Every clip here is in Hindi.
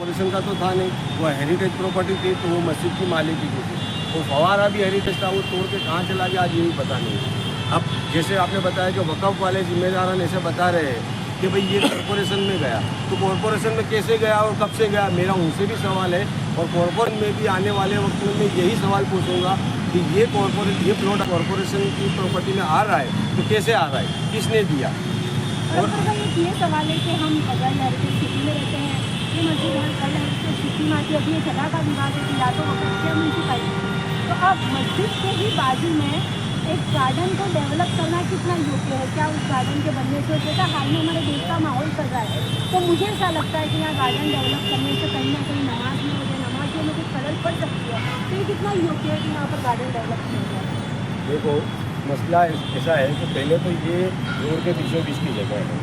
कॉरपोरेशन का तो था नहीं, वो हेरिटेज प्रॉपर्टी थी, तो वो मस्जिद की मालिकी की थी। वो फवारा भी हेरिटेज था, वो तोड़ के कहाँ चला गया आज यही पता नहीं। अब जैसे आपने बताया कि वक़्फ़ वाले जिम्मेदारान ऐसे बता रहे हैं कि भाई ये कॉरपोरेशन में गया, तो कॉरपोरेशन में कैसे गया और कब से गया, मेरा उनसे भी सवाल है। और कॉरपोरेशन में भी आने वाले वक्त में मैं यही सवाल पूछूंगा कि ये प्लॉट कॉरपोरेशन की प्रॉपर्टी में आ रहा है तो कैसे आ रहा है, किसने दिया। और ये सवाल है कि हम अगर हेरिटेज सिटी में रहते हैं, ये मस्जिद और कल हेरिटेज सिटी में आती है, अभी ये जगह का विवाद है कि या तो म्यूनसिपैलिटी, तो अब मस्जिद के ही बाजू में एक गार्डन को डेवलप करना कितना योग्य है? क्या उस गार्डन के बनने से, जैसा हाल में हमारे देश का माहौल चल रहा है, तो मुझे ऐसा लगता है कि यहाँ गार्डन डेवलप करने से कहीं ना कहीं नमाजियों में कुछ खलल पड़ सकती है। तो ये कितना योग्य है कि यहाँ पर गार्डन डेवलप किया जाए? देखो, मसला ऐसा है कि पहले तो ये रोड के बीचों बीच की जगह है,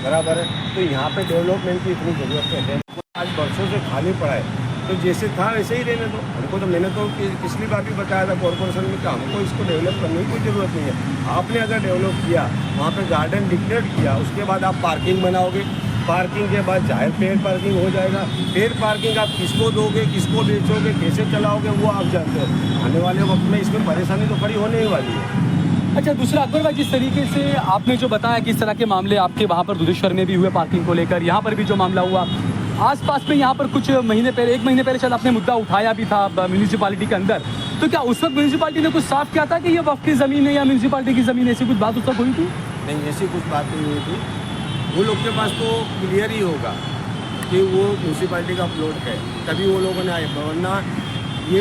बराबर है, तो यहाँ पे डेवलपमेंट की इतनी ज़रूरत है। आज बरसों से खाली पड़ा है, तो जैसे था वैसे ही रहने दो। हमको तो, मैंने तो पिछली बार भी बताया था कॉरपोरेशन में कि हमको इसको डेवलप करने की कोई ज़रूरत नहीं है। आपने अगर डेवलप किया, वहाँ पे गार्डन डिक्लेयर किया, उसके बाद आप पार्किंग बनाओगे, पार्किंग के बाद जाहिर पेड पार्किंग हो जाएगा। पेड पार्किंग आप किसको दोगे, किसको बेचोगे, कैसे चलाओगे, वो आप जानते हो। आने वाले वक्त में इसमें परेशानी तो खड़ी होने ही वाली है। अच्छा, दूसरा अकबर भाई, जिस तरीके से आपने जो बताया कि इस तरह के मामले आपके वहाँ पर दुधेश्वर में भी हुए पार्किंग को लेकर, यहाँ पर भी जो मामला हुआ आसपास में, यहाँ पर कुछ महीने पहले, 1 महीने पहले शायद आपने मुद्दा उठाया भी था म्यूनिसिपालिटी के अंदर, तो क्या उस वक्त म्यूनिसिपालिटी ने कुछ साफ किया था कि ये वक्फ की ज़मीन है या म्यूनिसिपालिटी की ज़मीन है? ऐसी कुछ बात उस वक्त हुई थी? नहीं, ऐसी कुछ बात नहीं हुई थी। वो लोग के पास तो क्लियर ही होगा कि वो म्यूनिसिपालिटी का प्लॉट है, तभी वो लोगों ने आए, वरना ये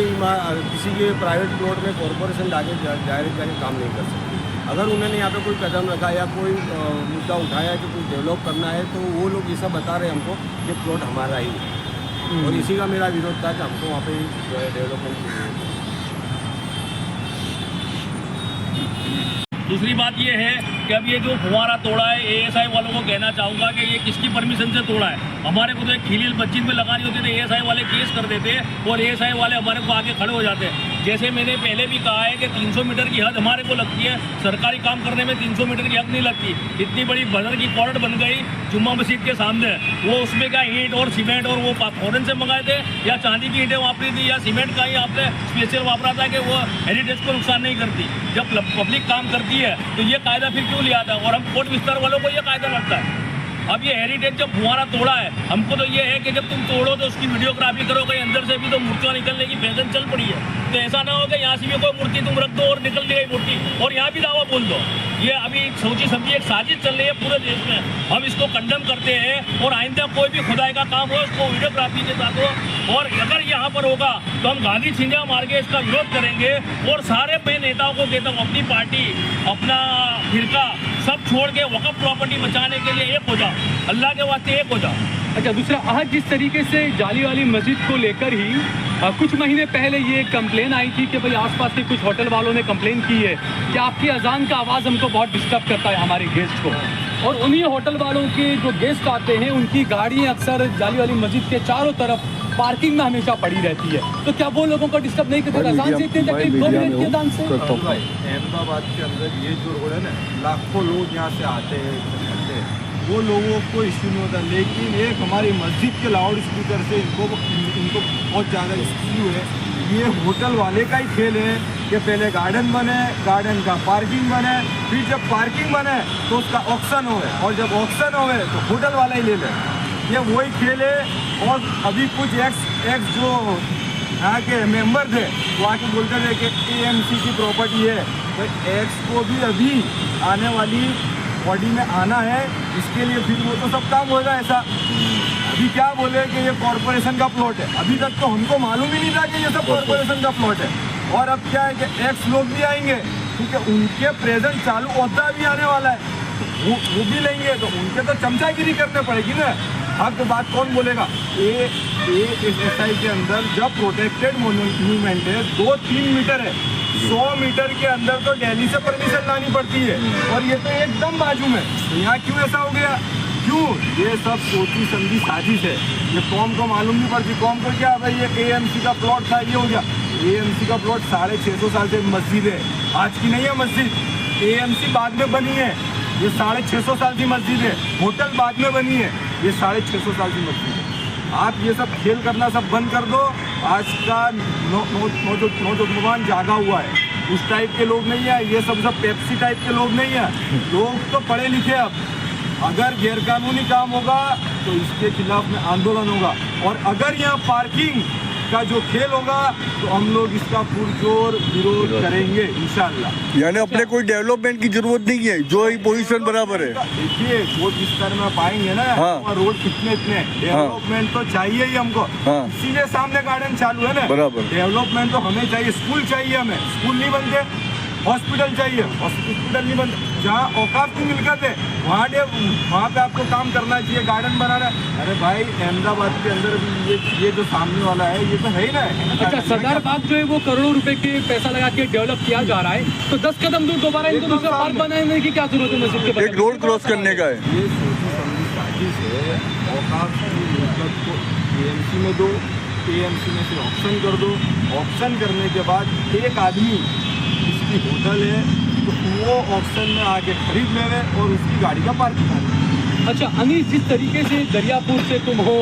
किसी के प्राइवेट प्लॉट में कॉरपोरेशन आगे जाके काम नहीं कर सकती। अगर उन्होंने यहाँ पे कोई कदम रखा या कोई मुद्दा उठाया कि कुछ डेवलप करना है, तो वो लोग ये सब बता रहे हैं हमको कि प्लॉट हमारा ही है। और इसी का मेरा विरोध था कि हमको वहाँ पे जो है डेवलपमेंट चाहिए। दूसरी बात ये है कि अब ये जो फुवारा तोड़ा है, एएसआई वालों को कहना चाहूँगा कि ये किसकी परमिशन से तोड़ा है। हमारे को तो एक खिलील मस्जिद में लगानी होती थी, एएसआई वाले केस कर देते और एएसआई वाले हमारे को आगे खड़े हो जाते हैं। जैसे मैंने पहले भी कहा है कि 300 मीटर की हद हमारे को लगती है, सरकारी काम करने में 300 मीटर की हद नहीं लगती। इतनी बड़ी बजर की कॉर्ड बन गई जुम्मा मस्जिद के सामने, वो उसमें क्या ईंट और सीमेंट और वो फॉरेन से मंगाए थे या चांदी की ईंटें वापरी थी या सीमेंट का ही आपने स्पेशल वापरा था कि वो हेरिटेज को नुकसान नहीं करती। जब पब्लिक काम करती है तो ये कायदा फिर क्यों लिया था? और हम कोर्ट विस्तार वालों को ये कायदा लगता है। अब ये हेरिटेज जब फुवारा तोड़ा है, हमको तो ये है कि जब तुम तोड़ो तो उसकी वीडियोग्राफी करो, कहीं अंदर से भी तो मूर्तियाँ निकलने की फैशन चल पड़ी है, तो ऐसा ना हो कि यहाँ से भी कोई मूर्ति तुम रख दो और निकल गई मूर्ति और यहाँ भी दावा बोल दो। ये अभी सोची समझी एक साजिश चल रही है पूरे देश में, हम इसको कंडम करते हैं। और आइंदा कोई भी खुदाई का काम हो उसको वीडियोग्राफी के साथ हो, और अगर यहाँ पर होगा तो हम गांधी छिंजा मार के इसका विरोध करेंगे। और सारे मैं नेताओं को कहता हूँ, अपनी पार्टी, अपना फिरका सब छोड़ के वक़्फ़ प्रॉपर्टी बचाने के लिए एक हो जाओ, अल्लाह के वास्ते एक हो जाओ। अच्छा, दूसरा, आज जिस तरीके से जाली वाली मस्जिद को लेकर ही कुछ महीने पहले ये कंप्लेन आई थी कि भाई आसपास के कुछ होटल वालों ने कंप्लेन की है कि आपकी अजान का आवाज़ हमको बहुत डिस्टर्ब करता है हमारे गेस्ट को, और उन्हीं होटल वालों के जो गेस्ट आते हैं उनकी गाड़ियाँ अक्सर जाली वाली मस्जिद के चारों तरफ पार्किंग में हमेशा पड़ी रहती है, तो क्या वो लोगों को डिस्टर्ब नहीं करते? अजान से इतने तकलीफ 2 मिनट की अजान से। अहमदाबाद के अंदर ये जो रोड है ना, लाखों लोग यहाँ से आते हैं, वो लोगों को इश्यू नहीं होता, लेकिन एक हमारी मस्जिद के लाउड स्पीकर से इनको बहुत ज़्यादा इश्यू है। ये होटल वाले का ही खेल है कि पहले गार्डन बने, गार्डन का पार्किंग बने, फिर जब पार्किंग बने तो उसका ऑक्शन हो, और जब ऑक्शन हो तो होटल वाला ही ले लें। ये वही खेल है। और अभी कुछ एक्स जो यहाँ के मेंबर थे वो आके बोलते थे कि एएमसी की प्रॉपर्टी है, तो एक्स को भी अभी आने वाली बॉडी में आना है, इसके लिए फिर वो तो सब काम होगा। ऐसा अभी क्या बोले कि ये कॉरपोरेशन का प्लॉट है, अभी तक तो हमको मालूम ही नहीं था कि ये सब कॉरपोरेशन का प्लॉट है। और अब क्या है कि एक्स लोग भी आएंगे, क्योंकि उनके प्रेजेंट चालू ओहदा भी आने वाला है, वो भी लेंगे, तो उनके तो चमचागिरी करने पड़ेगी ना। अब तो बात कौन बोलेगा? एएसआई के अंदर जब प्रोटेक्टेड मोन्यूमेंट है 2-3 मीटर है, 100 मीटर के अंदर तो दिल्ली से परमिशन लानी पड़ती है, और ये तो एकदम बाजू में, तो यहाँ क्यों ऐसा हो गया? क्यों? ये सब सोची समझी साजिश है। ये कौम को मालूम नहीं पड़ती, कौम को क्या भाई ये एएमसी का प्लॉट था, ये हो गया। एएमसी का प्लॉट 650 साल से मस्जिद है, आज की नहीं है मस्जिद। एएमसी बाद में बनी है, ये 650 साल की मस्जिद है। होटल बाद में बनी है, ये 650 साल की मस्जिद है। आप ये सब खेल करना सब बंद कर दो। आज का नौजवान जागा हुआ है, उस टाइप के लोग नहीं है, ये सब पेप्सी टाइप के लोग नहीं है। लोग तो पढ़े लिखे। अब अगर गैरकानूनी काम होगा तो इसके खिलाफ में आंदोलन होगा, और अगर यहाँ पार्किंग का जो खेल होगा तो हम लोग इसका पुरजोर विरोध करेंगे इंशाल्लाह। यानी अपने कोई डेवलपमेंट की जरूरत नहीं है, जो ही पोजीशन बराबर है। देखिए वो विस्तार में आप आएंगे ना, हाँ। रोड कितने डेवलपमेंट तो चाहिए ही हमको। हाँ। सीधे सामने गार्डन चालू है ना, बराबर। डेवलपमेंट तो हमें चाहिए। स्कूल चाहिए हमें, स्कूल नहीं बनते। हॉस्पिटल चाहिए, हॉस्पिटल नहीं बनते। जहाँ औकात की मिलकत है वहाँ पे आपको काम करना चाहिए, गार्डन बनाना। अरे भाई अहमदाबाद के अंदर भी ये जो सामने वाला है ये तो है ही ना। अच्छा, सरदार बाग जो है वो करोड़ों रुपए के पैसा लगा के डेवलप किया जा रहा है, तो 10 कदम दूर दोबारा इनको दूसरा पार्क बनाने की क्या जरूरत है मस्जिद के? एक रोड क्रॉस करने का है। ये सोची समझी साजिश है। औकात की मिलकत को एएमसी में दो, एएमसी में से ऑप्शन कर दो। ऑप्शन करने के बाद एक आदमी जिसकी होटल है तो वो ऑप्शन में आके खरीद ले और उसकी गाड़ी का पार्किंग करे। अच्छा अनीस, जिस तरीके से दरियापुर से तुम हो,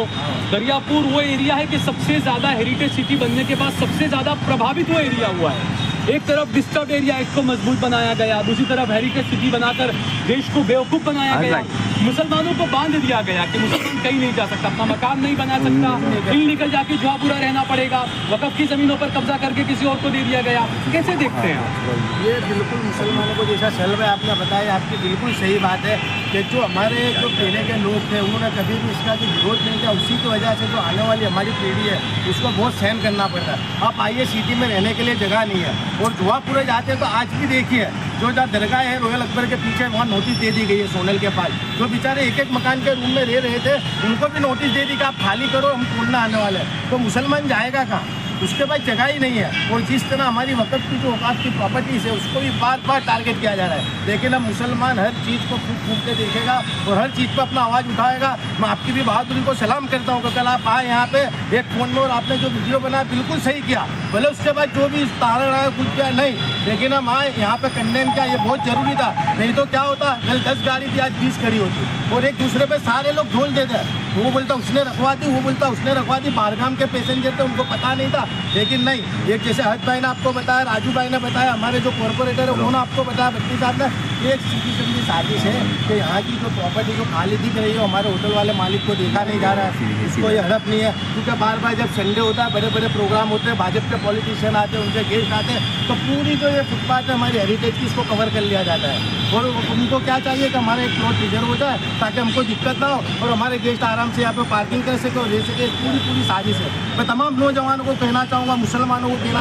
दरियापुर वो एरिया है कि सबसे ज़्यादा हेरिटेज सिटी बनने के बाद सबसे ज़्यादा प्रभावित वो एरिया हुआ है। एक तरफ डिस्टर्ब एरिया, इसको मजबूत बनाया गया, दूसरी तरफ हेरिटेज सिटी बनाकर देश को बेवकूफ़ बनाया गया। मुसलमानों को बांध दिया गया कि मुसलमान कहीं नहीं जा सकता, अपना मकान नहीं बना सकता, कहीं निकल जाके जुआपुरा रहना पड़ेगा, वक़्फ़ की ज़मीनों पर कब्जा करके किसी और को दे दिया गया। कैसे देखते हैं आप? ये बिल्कुल मुसलमानों को जैसा चल रहा है, आपने बताया, आपकी बिल्कुल सही बात है कि जो हमारे जो पहले के लोग थे उन्होंने कभी भी इसका जो विरोध नहीं किया। उसी की वजह से जो आने वाली हमारी पीढ़ी है उसको बहुत सहन करना पड़ता है। आप आइए, सिटी में रहने के लिए जगह नहीं है, और जुआपुरे जाते हैं तो आज भी देखिए जो जहाँ दरगाह है रॉयल अकबर के पीछे, वहाँ नोटिस दे दी गई है सोनल के पास। जो बेचारे एक एक मकान के रूम में रह रहे थे उनको भी नोटिस दे दी कि आप खाली करो, हम तोड़ना आने वाले हैं। तो मुसलमान जाएगा कहाँ? उसके पास जगह ही नहीं है। और जिस तरह हमारी वक़्फ़ की जो औकात की प्रॉपर्टीज़ है उसको भी बार बार टारगेट किया जा रहा है। लेकिन अब मुसलमान हर चीज़ को फूक फूक के देखेगा और हर चीज़ पर अपना आवाज़ उठाएगा। मैं आपकी भी बहादुरी को सलाम करता हूँ कि कल आप आए यहाँ पे एक फ़ोन में और आपने जो वीडियो बनाया बिल्कुल सही किया। भले उसके बाद जो भी तारण आया कुछ किया नहीं, लेकिन हम आए यहाँ पे कंडेम किया, ये बहुत ज़रूरी था। नहीं तो क्या होता, कल 10 गाड़ी थी, आज 20 खड़ी होती, और एक दूसरे पे सारे लोग ढोल देते हैं। वो बोलता उसने रखवा दी, वो बोलता उसने रखवा दी। बारगाम के पैसेंजर थे, उनको पता नहीं था। लेकिन नहीं, एक जैसे हज भाई ने आपको बताया, राजू भाई ने बताया, हमारे जो कॉर्पोरेटर है उन्होंने आपको बताया, भट्टी साहब ने, एक सीधी सीधी साजिश है कि यहाँ की जो प्रॉपर्टी जो खाली दिख रही है हमारे होटल वाले मालिक को देखा नहीं जा रहा है, इसको ये हड़प नहीं है। क्योंकि बार बार जब संडे होता है, बड़े बड़े प्रोग्राम होते हैं, भाजपा के पॉलिटिशियन आते हैं, उनके गेस्ट आते हैं, तो पूरी जो ये फुटपाथ है हमारी हेरिटेज की, इसको कवर कर लिया जाता है। और उनको क्या चाहिए कि हमारा एक प्लॉट रिजर्व हो जाए ताकि हमको दिक्कत ना हो और हमारे गेस्ट आराम से यहाँ पे पार्किंग कर सके और रह सके। पूरी साजिश है। मैं तमाम नौजवानों को कहना चाहूँगा, मुसलमानों को कहना